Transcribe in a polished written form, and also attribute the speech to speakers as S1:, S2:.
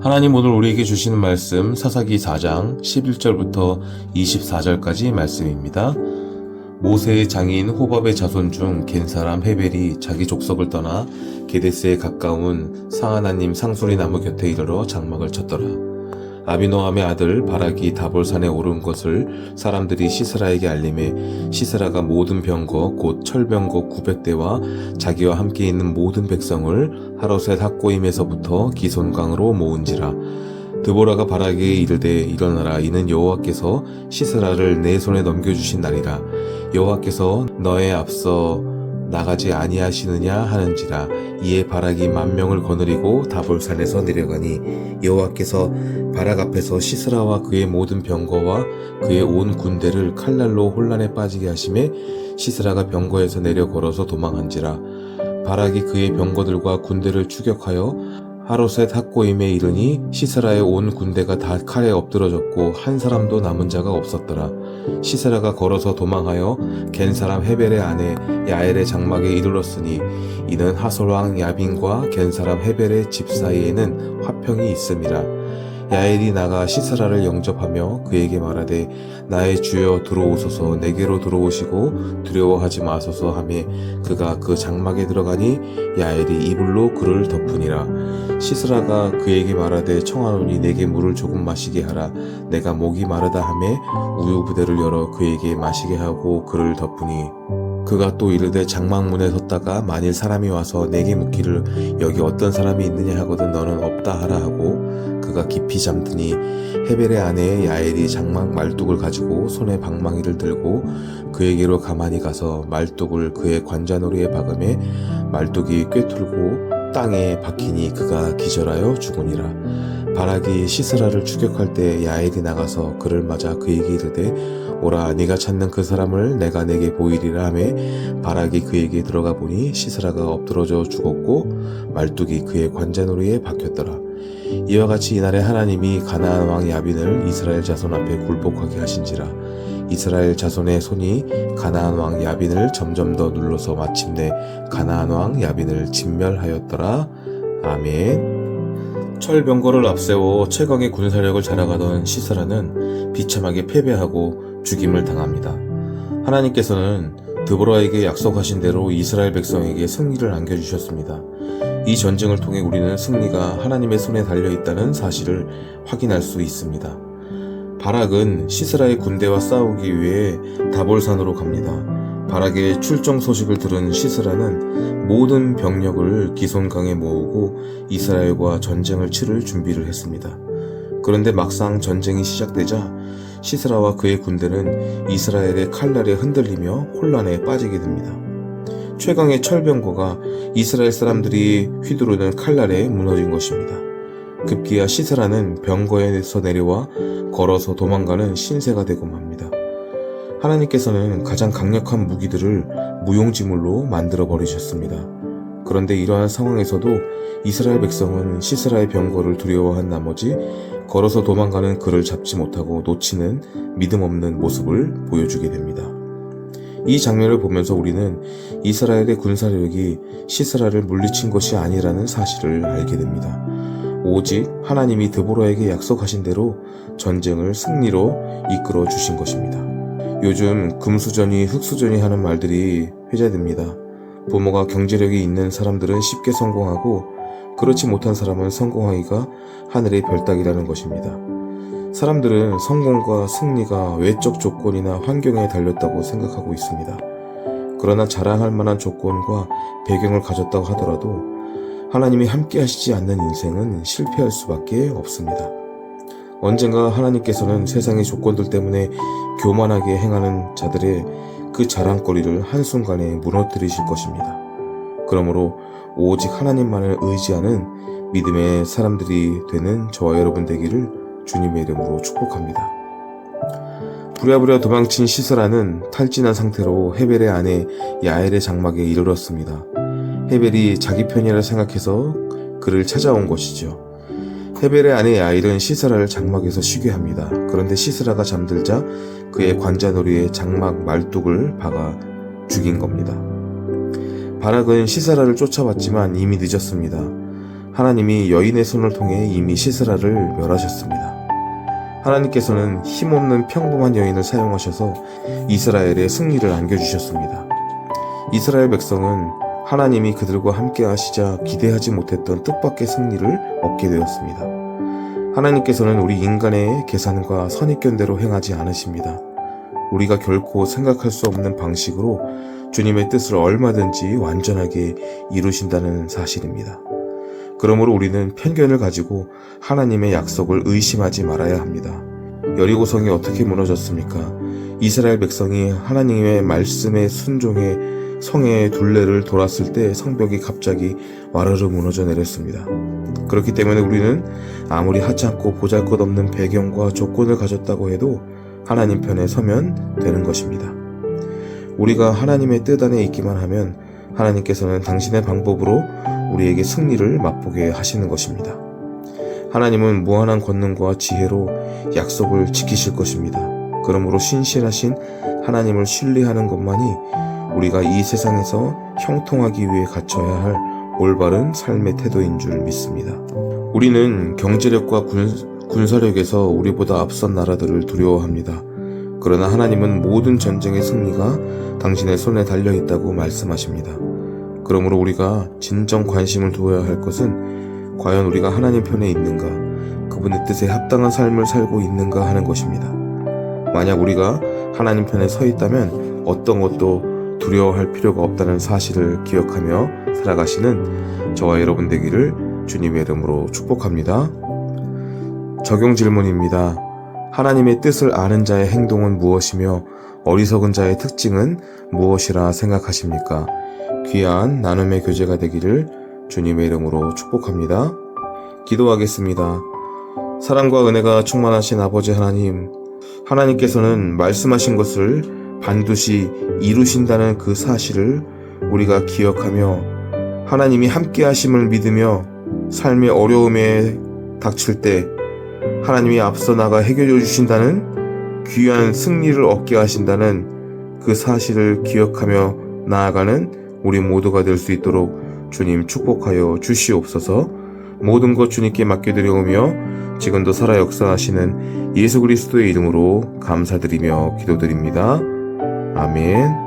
S1: 하나님 오늘 우리에게 주시는 말씀 사사기 4장 11절부터 24절까지 말씀입니다. 모세의 장인 호밥의 자손 중 겐 사람 헤벨이 자기 족속을 떠나 게데스에 가까운 사하나님 상수리 나무 곁에 이르러 장막을 쳤더라. 아비노함의 아들 바락이 다볼산에 오른 것을 사람들이 시스라에게 알림해 시스라가 모든 병거 곧 철병거 900대와 자기와 함께 있는 모든 백성을 하롯셋 학고임에서부터 기손강으로 모은지라. 드보라가 바락에게 이르되 일어나라, 이는 여호와께서 시스라를 내 손에 넘겨주신 날이라. 여호와께서 너의 앞서 나가지 아니하시느냐 하는지라. 이에 바락이 10,000명을 거느리고 다볼산에서 내려가니 여호와께서 바락 앞에서 시스라와 그의 모든 병거와 그의 온 군대를 칼날로 혼란에 빠지게 하심에 시스라가 병거에서 내려 걸어서 도망한지라. 바락이 그의 병거들과 군대를 추격하여 하롯셋 학고임에 이르니 시스라의 온 군대가 다 칼에 엎드러졌고 한 사람도 남은 자가 없었더라. 시스라가 걸어서 도망하여 겐 사람 헤벨의 아내 야엘의 장막에 이르렀으니 이는 하솔 왕 야빈과 겐 사람 헤벨의 집 사이에는 화평이 있음이라. 야엘이 나가 시스라를 영접하며 그에게 말하되 나의 주여 들어오소서, 내게로 들어오시고 두려워하지 마소서 하며 그가 그 장막에 들어가니 야엘이 이불로 그를 덮으니라. 시스라가 그에게 말하되 청하노니 내게 물을 조금 마시게 하라. 내가 목이 마르다 하며 우유 부대를 열어 그에게 마시게 하고 그를 덮으니 그가 또 이르되 장막문에 섰다가 만일 사람이 와서 내게 묻기를 여기 어떤 사람이 있느냐 하거든 너는 없다 하라 하고 그가 깊이 잠드니 헤벨의 아내 야엘이 장막 말뚝을 가지고 손에 방망이를 들고 그에게로 가만히 가서 말뚝을 그의 관자놀이에 박음에 말뚝이 꿰뚫고 땅에 박히니 그가 기절하여 죽으니라. 바락이 시스라를 추격할 때 야엘이 나가서 그를 맞아 그에게 이르되 오라, 네가 찾는 그 사람을 내가 내게 보이리라 하매 바락이 그에게 들어가 보니 시스라가 엎드러져 죽었고 말뚝이 그의 관자놀이에 박혔더라. 이와 같이 이날에 하나님이 가나안 왕 야빈을 이스라엘 자손 앞에 굴복하게 하신지라. 이스라엘 자손의 손이 가나안 왕 야빈을 점점 더 눌러서 마침내 가나안 왕 야빈을 진멸하였더라. 아멘. 철병거를 앞세워 최강의 군사력을 자랑하던 시스라는 비참하게 패배하고 죽임을 당합니다. 하나님께서는 드보라에게 약속하신 대로 이스라엘 백성에게 승리를 안겨주셨습니다. 이 전쟁을 통해 우리는 승리가 하나님의 손에 달려있다는 사실을 확인할 수 있습니다. 바락은 시스라의 군대와 싸우기 위해 다볼산으로 갑니다. 바락의 출정 소식을 들은 시스라는 모든 병력을 기손강에 모으고 이스라엘과 전쟁을 치를 준비를 했습니다. 그런데 막상 전쟁이 시작되자 시스라와 그의 군대는 이스라엘의 칼날에 흔들리며 혼란에 빠지게 됩니다. 최강의 철병거가 이스라엘 사람들이 휘두르는 칼날에 무너진 것입니다. 급기야 시스라는 병거에서 내려와 걸어서 도망가는 신세가 되고 맙니다. 하나님께서는 가장 강력한 무기들을 무용지물로 만들어 버리셨습니다. 그런데 이러한 상황에서도 이스라엘 백성은 시스라의 병거를 두려워한 나머지 걸어서 도망가는 그를 잡지 못하고 놓치는 믿음 없는 모습을 보여주게 됩니다. 이 장면을 보면서 우리는 이스라엘의 군사력이 시스라를 물리친 것이 아니라는 사실을 알게 됩니다. 오직 하나님이 드보라에게 약속하신 대로 전쟁을 승리로 이끌어 주신 것입니다. 요즘 금수저니 흙수저니 하는 말들이 회자됩니다. 부모가 경제력이 있는 사람들은 쉽게 성공하고 그렇지 못한 사람은 성공하기가 하늘의 별따기라는 것입니다. 사람들은 성공과 승리가 외적 조건이나 환경에 달렸다고 생각하고 있습니다. 그러나 자랑할 만한 조건과 배경을 가졌다고 하더라도 하나님이 함께 하시지 않는 인생은 실패할 수밖에 없습니다. 언젠가 하나님께서는 세상의 조건들 때문에 교만하게 행하는 자들의 그 자랑거리를 한순간에 무너뜨리실 것입니다. 그러므로 오직 하나님만을 의지하는 믿음의 사람들이 되는 저와 여러분 되기를 주님의 이름으로 축복합니다. 부랴부랴 도망친 시스라는 탈진한 상태로 헤벨의 아내 야엘의 장막에 이르렀습니다. 헤벨이 자기 편이라 생각해서 그를 찾아온 것이죠. 헤벨의 아내 야엘은 시스라를 장막에서 쉬게 합니다. 그런데 시스라가 잠들자 그의 관자놀이에 장막 말뚝을 박아 죽인 겁니다. 바락은 시스라를 쫓아왔지만 이미 늦었습니다. 하나님이 여인의 손을 통해 이미 시스라를 멸하셨습니다. 하나님께서는 힘없는 평범한 여인을 사용하셔서 이스라엘에 승리를 안겨주셨습니다. 이스라엘 백성은 하나님이 그들과 함께 하시자 기대하지 못했던 뜻밖의 승리를 얻게 되었습니다. 하나님께서는 우리 인간의 계산과 선입견대로 행하지 않으십니다. 우리가 결코 생각할 수 없는 방식으로 주님의 뜻을 얼마든지 완전하게 이루신다는 사실입니다. 그러므로 우리는 편견을 가지고 하나님의 약속을 의심하지 말아야 합니다. 여리고성이 어떻게 무너졌습니까? 이스라엘 백성이 하나님의 말씀에 순종해 성의 둘레를 돌았을 때 성벽이 갑자기 와르르 무너져 내렸습니다. 그렇기 때문에 우리는 아무리 하찮고 보잘것없는 배경과 조건을 가졌다고 해도 하나님 편에 서면 되는 것입니다. 우리가 하나님의 뜻 안에 있기만 하면 하나님께서는 당신의 방법으로 우리에게 승리를 맛보게 하시는 것입니다. 하나님은 무한한 권능과 지혜로 약속을 지키실 것입니다. 그러므로 신실하신 하나님을 신뢰하는 것만이 우리가 이 세상에서 형통하기 위해 갖춰야 할 올바른 삶의 태도인 줄 믿습니다. 우리는 경제력과 군사력에서 우리보다 앞선 나라들을 두려워합니다. 그러나 하나님은 모든 전쟁의 승리가 당신의 손에 달려있다고 말씀하십니다. 그러므로 우리가 진정 관심을 두어야 할 것은 과연 우리가 하나님 편에 있는가, 그분의 뜻에 합당한 삶을 살고 있는가 하는 것입니다. 만약 우리가 하나님 편에 서 있다면 어떤 것도 두려워할 필요가 없다는 사실을 기억하며 살아가시는 저와 여러분 되기를 주님의 이름으로 축복합니다. 적용 질문입니다. 하나님의 뜻을 아는 자의 행동은 무엇이며 어리석은 자의 특징은 무엇이라 생각하십니까? 귀한 나눔의 교제가 되기를 주님의 이름으로 축복합니다. 기도하겠습니다. 사랑과 은혜가 충만하신 아버지 하나님, 하나님께서는 말씀하신 것을 반드시 이루신다는 그 사실을 우리가 기억하며 하나님이 함께 하심을 믿으며 삶의 어려움에 닥칠 때 하나님이 앞서 나가 해결해 주신다는 귀한 승리를 얻게 하신다는 그 사실을 기억하며 나아가는 우리 모두가 될 수 있도록 주님 축복하여 주시옵소서. 모든 것 주님께 맡겨드려오며 지금도 살아 역사하시는 예수 그리스도의 이름으로 감사드리며 기도드립니다. 아멘.